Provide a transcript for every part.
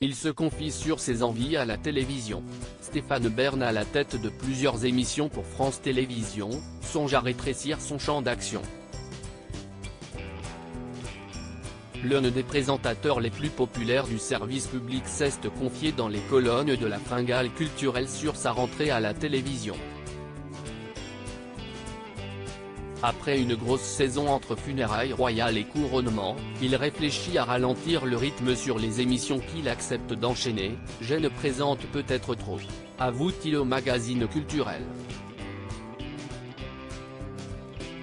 Il se confie sur ses envies à la télévision. Stéphane Bern à la tête de plusieurs émissions pour France Télévisions, songe à rétrécir son champ d'action. L'un des présentateurs les plus populaires du service public s'est confié dans les colonnes de la Fringale culturelle sur sa rentrée à la télévision. Après une grosse saison entre funérailles royales et couronnement, il réfléchit à ralentir le rythme sur les émissions qu'il accepte d'enchaîner. « Je ne présente peut-être trop », avoue-t-il au magazine culturel.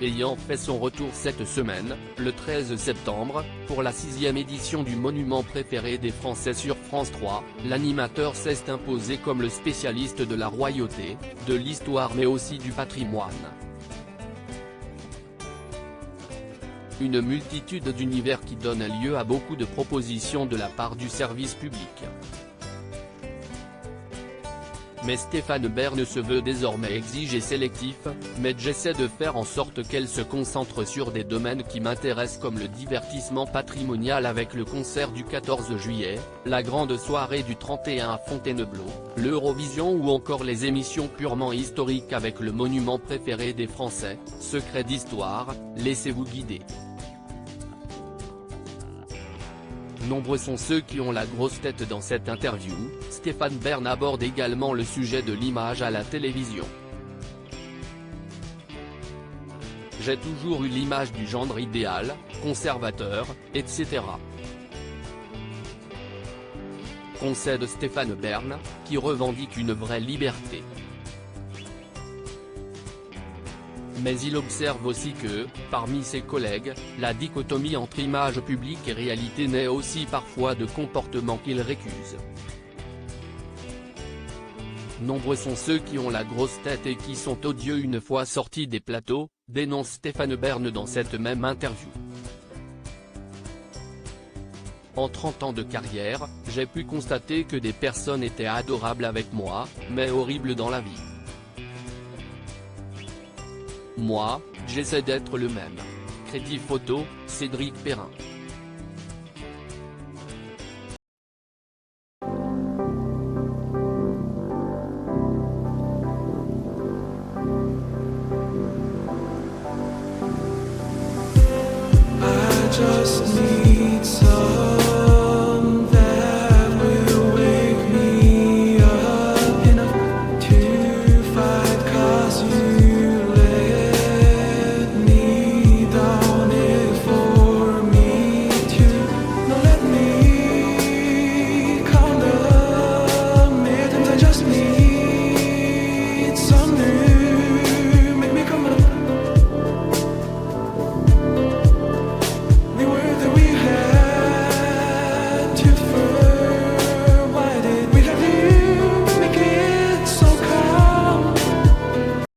Ayant fait son retour cette semaine, le 13 septembre, pour la 6e édition du Monument préféré des Français sur France 3, l'animateur s'est imposé comme le spécialiste de la royauté, de l'histoire mais aussi du patrimoine. Une multitude d'univers qui donne lieu à beaucoup de propositions de la part du service public. Mais Stéphane Bern se veut désormais exigé et sélectif, mais j'essaie de faire en sorte qu'elle se concentre sur des domaines qui m'intéressent comme le divertissement patrimonial avec le concert du 14 juillet, la grande soirée du 31 à Fontainebleau, l'Eurovision ou encore les émissions purement historiques avec le monument préféré des Français, Secrets d'Histoire, laissez-vous guider. Nombreux sont ceux qui ont la grosse tête dans cette interview. Stéphane Bern aborde également le sujet de l'image à la télévision. J'ai toujours eu l'image du gendre idéal, conservateur, etc. Concède Stéphane Bern, qui revendique une vraie liberté. Mais il observe aussi que, parmi ses collègues, la dichotomie entre image publique et réalité naît aussi parfois de comportements qu'il récuse. Nombreux sont ceux qui ont la grosse tête et qui sont odieux une fois sortis des plateaux, dénonce Stéphane Bern dans cette même interview. En 30 ans de carrière, j'ai pu constater que des personnes étaient adorables avec moi, mais horribles dans la vie. Moi, j'essaie d'être le même. Crédit photo, Cédric Perrin. I just need